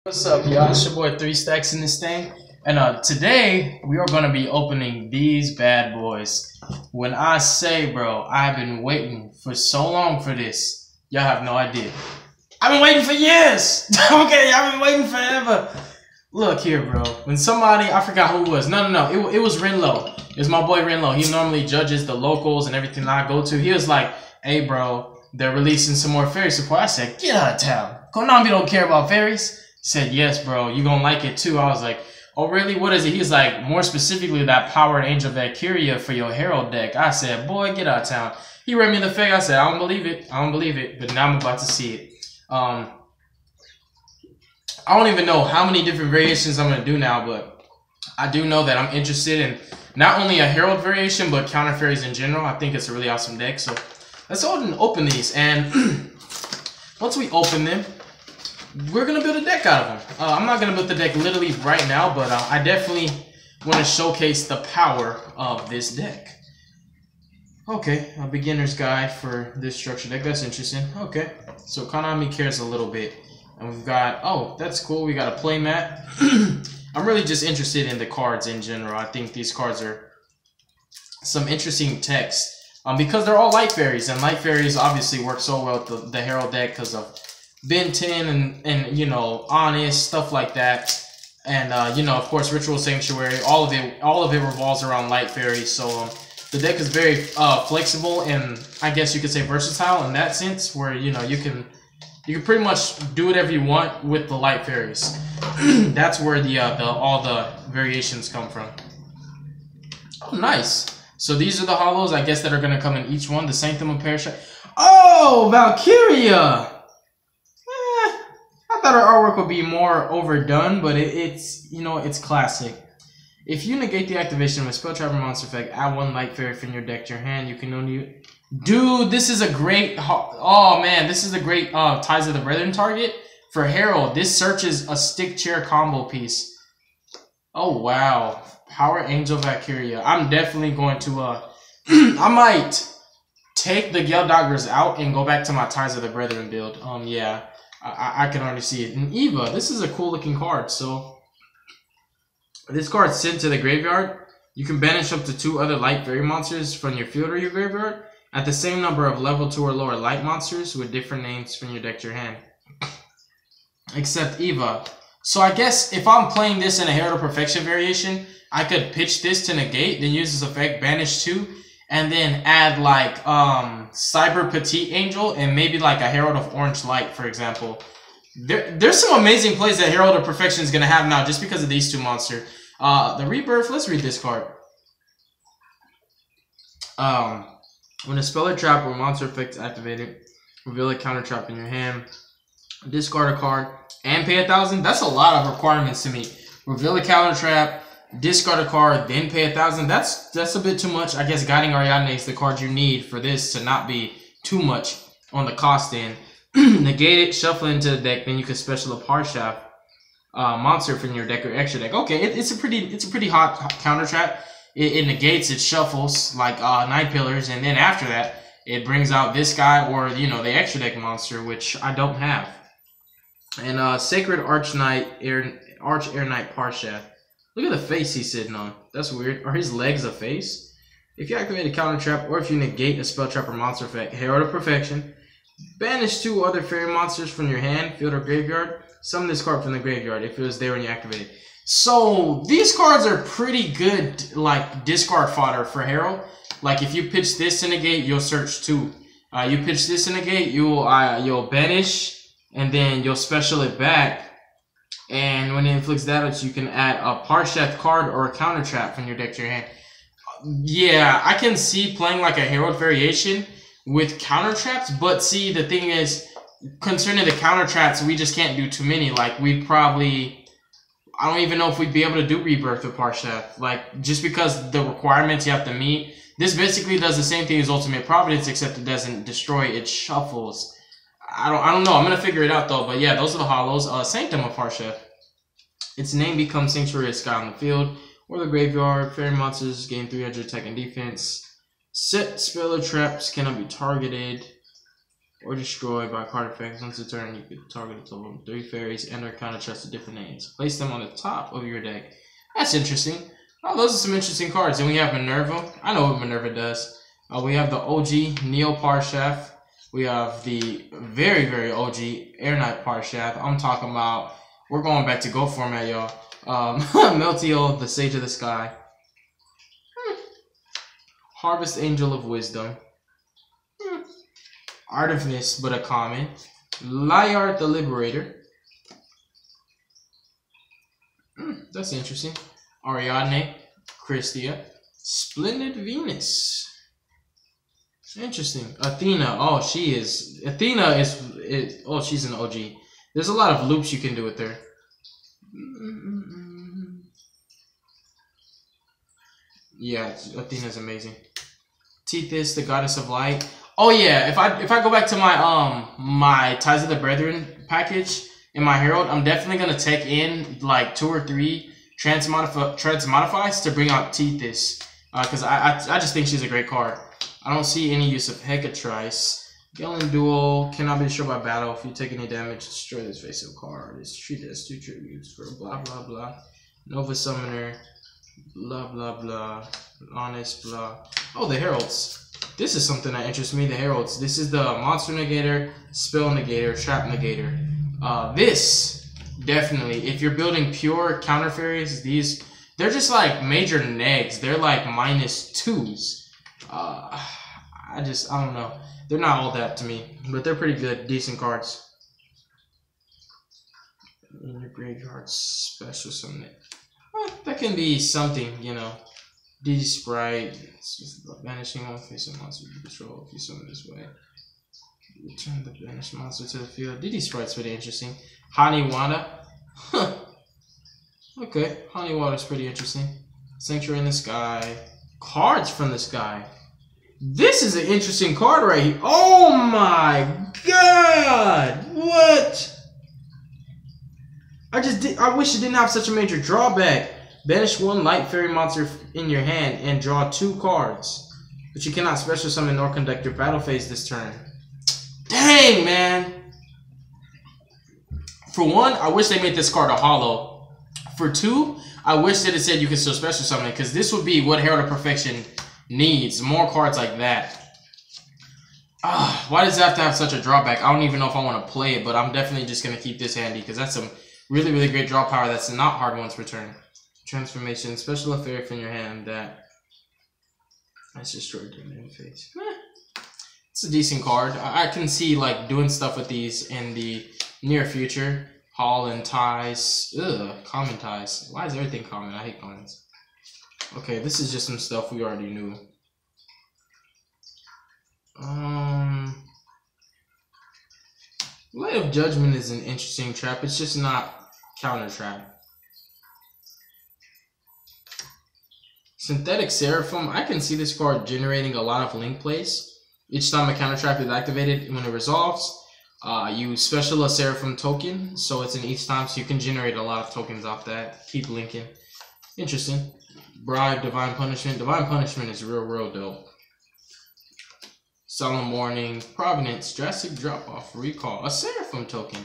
What's up, y'all? It's your boy 3 Stacks in this thing, and today we are gonna be opening these bad boys. When I say, bro, I've been waiting for so long for this, y'all have no idea. I've been waiting for years. Okay, I've been waiting forever. Look here, bro. When somebody, I forgot who it was. No, it was Renlo. It was my boy Renlo. He normally judges the locals and everything that I go to. He was like, "Hey, bro, they're releasing some more fairy support." I said, "Get out of town. Konami don't care about fairies." Said, "Yes, bro, you gonna like it too." I was like, "Oh, really? What is it?" He's like, "More specifically, that Powered Angel Valkyria for your Herald deck." I said, "Boy, get out of town." He read me the fake. I said, "I don't believe it. I don't believe it." But now I'm about to see it. I don't even know how many different variations I'm gonna do now, but I do know that I'm interested in not only a Herald variation, but counter fairies in general. I think it's a really awesome deck. So let's go ahead and open these. And once we open them, we're going to build a deck out of them. I'm not going to build the deck literally right now, but I definitely want to showcase the power of this deck. Okay, a beginner's guide for this structure deck. That's interesting. Okay, so Konami cares a little bit. And we've got, oh, that's cool. We got a play mat. I'm really just interested in the cards in general. I think these cards are some interesting text. Because they're all light fairies, and light fairies obviously work so well with the Herald deck because of Ben 10 and you know, Honest, stuff like that. And you know, of course, Ritual Sanctuary, all of it revolves around light fairies. So the deck is very flexible and I guess you could say versatile in that sense, where you know you can pretty much do whatever you want with the light fairies. That's where all the variations come from. Oh, nice. So these are the hollows, I guess, that are gonna come in each one. The Sanctum of Parashite. Oh, Valkyria! I thought our artwork would be more overdone, but it's, you know, it's classic. If you negate the activation of a spell trap or monster effect, add one light fairy from your deck to your hand. You can only... Dude, this is a great... Oh, man, this is a great Ties of the Brethren target. For Herald, this searches a stick chair combo piece. Oh, wow. Power Angel Valkyria. I'm definitely going to... I might take the Gale Doggers out and go back to my Ties of the Brethren build. Yeah. I can already see it. And Eva, this is a cool looking card. So this card's sent to the graveyard. You can banish up to 2 other light fairy monsters from your field or your graveyard at the same number of level 2 or lower light monsters with different names from your deck to your hand. Except Eva. So I guess if I'm playing this in a Herald of Perfection variation, I could pitch this to negate, then use this effect, banish 2, and then add like Cyber Petite Angel and maybe like a Herald of Orange Light, for example. There's some amazing plays that Herald of Perfection is going to have now just because of these 2 monsters. The Rebirth, let's read this card. When a spell or trap or monster effect is activated, reveal a counter trap in your hand, discard a card, and pay 1,000. That's a lot of requirements to me. Reveal a counter trap, discard a card, then pay 1,000. That's a bit too much. I guess Guiding Ariadne is the card you need for this to not be too much on the cost end. Negate it, shuffle it into the deck, then you can special a Parshaft monster from your deck or extra deck. Okay, it's a pretty hot counter trap. It negates, it shuffles like Night Pillars, and then after that it brings out this guy or you know the extra deck monster, which I don't have. And Sacred Arch Air Knight Parshaft. Look at the face he's sitting on. That's weird. Are his legs a face? If you activate a counter trap or if you negate a spell trap or monster effect, Herald of Perfection, banish 2 other fairy monsters from your hand, field, or graveyard. Summon this card from the graveyard if it was there when you activated. So these cards are pretty good, like discard fodder for Herald. Like if you pitch this to negate, you'll search 2. You pitch this to negate, you'll banish, and then you'll special it back. And when it inflicts damage, you can add a Parshaft card or a counter trap from your deck to your hand. Yeah, I can see playing like a Herald variation with counter traps, but see, the thing is, concerning the counter traps, we just can't do too many. Like, we'd probably... I don't even know if we'd be able to do Rebirth with Parshaft. Like, just because the requirements you have to meet. This basically does the same thing as Ultimate Providence, except it doesn't destroy, it shuffles. I don't know. I'm gonna figure it out though. But yeah, those are the hollows. Sanctum of Parshaft. Its name becomes Sanctuary of Sky on the field or the graveyard. Fairy monsters gain 300 attack and defense. Set spell or traps cannot be targeted. or destroyed by card effects. Once a turn, you can target a total of 3 fairies and their counter chests with different names. Place them on the top of your deck. That's interesting. Oh, those are some interesting cards. And we have Minerva. I know what Minerva does. We have the OG Neo Parshath. We have the very, very OG Air Knight Parshath. I'm talking about, we're going back to Go format, y'all. Meltiel, the Sage of the Sky. Harvest Angel of Wisdom. Art of Mist, but a common. Lyard the Liberator. That's interesting. Ariadne, Christia, Splendid Venus. Interesting. Athena. Oh, she is. Athena is. Oh, she's an OG. There's a lot of loops you can do with her. Yeah, Athena's amazing. Tethys, the Goddess of Light. Oh yeah, if I go back to my my Ties of the Brethren package in my Herald, I'm definitely gonna take in like 2 or 3 transmodifies to bring out Tethys, because I just think she's a great card. I don't see any use of Hecatrice. Galen Duel cannot be destroyed by battle. If you take any damage, destroy this face-up card. It's treated as 2 tributes for blah blah blah. Nova Summoner, blah blah blah. Honest blah. Oh, the Heralds. This is something that interests me. The Heralds. This is the Monster Negator, Spell Negator, Trap Negator. This definitely, if you're building pure counter fairies, they're just like major negs. They're like -2s. I don't know. They're not all that to me, but they're pretty good, decent cards. In your graveyard, special summon it. Well, that can be something, you know. D Sprite, it's just about banishing one face of monster you control if you summon this way. Return the banished monster to the field. DD Sprite's pretty interesting. Haniwada. Huh. Okay, Haniwada's pretty interesting. Sanctuary in the Sky. Cards from the Sky. This is an interesting card right here. Oh my god! What? I wish it didn't have such a major drawback. Banish 1 light fairy monster in your hand and draw 2 cards. But you cannot special summon nor conduct your battle phase this turn. Dang, man! For 1, I wish they made this card a holo. For 2, I wish that it said you can still special summon it, because this would be what Herald of Perfection needs. More cards like that. Why does it have to have such a drawback? I don't even know if I want to play it, but I'm definitely just going to keep this handy, because that's some really, really great draw power that's not hard once per turn. Transformation, special fairy from your hand that's destroyed during the phase. It's a decent card. I can see like doing stuff with these in the near future. Hall and Ties. Common Ties. Why is everything common? I hate commons. Okay, this is just some stuff we already knew. Light of Judgment is an interesting trap. It's just not counter trap. Synthetic Seraphim, I can see this card generating a lot of link plays. Each time a counter trap is activated, when it resolves, you special a Seraphim token, so it's in each time, so you can generate a lot of tokens off that. Keep linking. Interesting. Bribe, Divine Punishment. Divine Punishment is real dope. Solemn Warning, Providence, Drastic Drop-Off, Recall, a Seraphim token.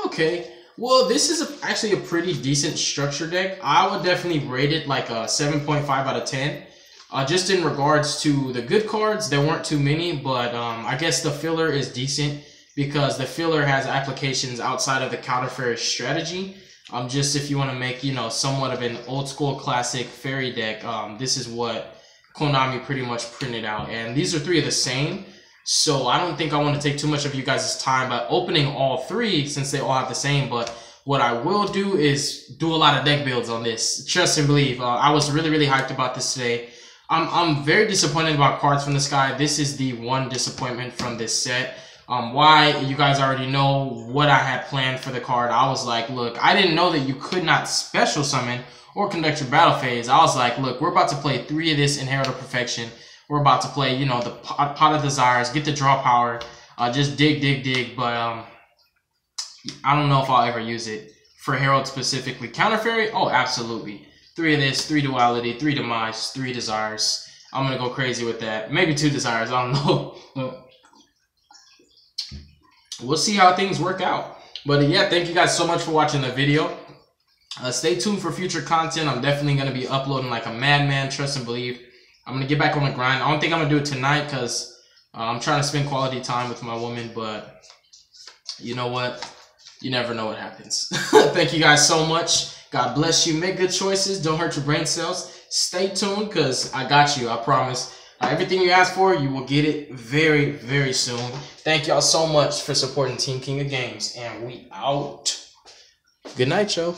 Okay. Well, this is actually a pretty decent structure deck. I would definitely rate it like a 7.5 out of 10. Just in regards to the good cards, there weren't too many, but I guess the filler is decent because the filler has applications outside of the counter fairy strategy. Just if you want to make, you know, somewhat of an old school classic fairy deck, this is what Konami pretty much printed out. And these are 3 of the same. So I don't think I want to take too much of you guys' time by opening all 3 since they all have the same. But what I will do is do a lot of deck builds on this. Trust and believe. I was really hyped about this today. I'm very disappointed about Cards from the Sky. This is the one disappointment from this set. Why? You guys already know what I had planned for the card. I was like, look, I didn't know that you could not special summon or conduct your battle phase. I was like, look, we're about to play 3 of this in Herald of Perfection. We're about to play, you know, the Pot of Desires, get the draw power, just dig, but I don't know if I'll ever use it. For Herald specifically. Counter Fairy? Oh, absolutely. 3 of this, 3 Duality, 3 Demise, 3 Desires. I'm going to go crazy with that. Maybe 2 Desires, I don't know. we'll see how things work out. But yeah, thank you guys so much for watching the video. Stay tuned for future content. I'm definitely going to be uploading like a madman, trust and believe. I'm going to get back on the grind. I don't think I'm going to do it tonight because I'm trying to spend quality time with my woman. But you know what? You never know what happens. Thank you guys so much. God bless you. Make good choices. Don't hurt your brain cells. Stay tuned because I got you. I promise. Everything you ask for, you will get it very, very soon. Thank y'all so much for supporting Team King of Games. And we out. Good night, y'all.